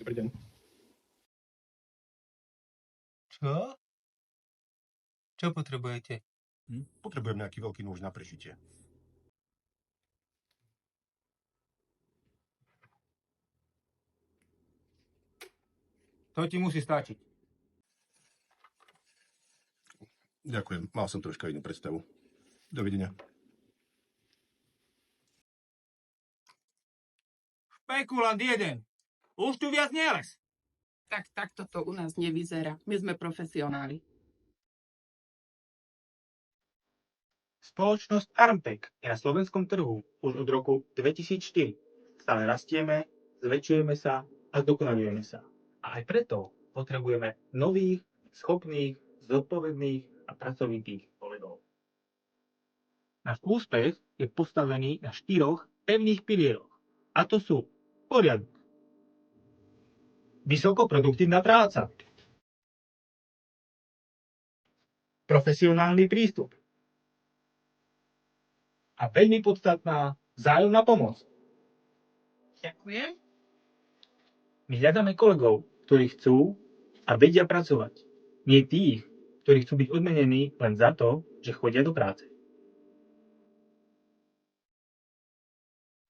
Dobrý deň. Čo? Čo potrebujete? Potrebujem nejaký veľký nôž na prežitie. To ti musí stačiť. Ďakujem, mal som troška inú predstavu. Dovidenia. Špekulant jeden. Už tu viac nelez. Tak takto to u nás nevyzerá. My sme profesionáli. Spoločnosť Armtec je na slovenskom trhu už od roku 2004. Stále rastieme, zväčšujeme sa a zdokonalujeme sa. A aj preto potrebujeme nových, schopných, zodpovedných a pracovitých kolegov. Náš úspech je postavený na 4 pevných pilieroch. A to sú poriadok, vysokoproduktívna práca, profesionálny prístup a veľmi podstatná vzájomná pomoc. Ďakujem. My hľadáme kolegov, ktorí chcú a vedia pracovať. Nie tých, ktorí chcú byť odmenení len za to, že chodia do práce.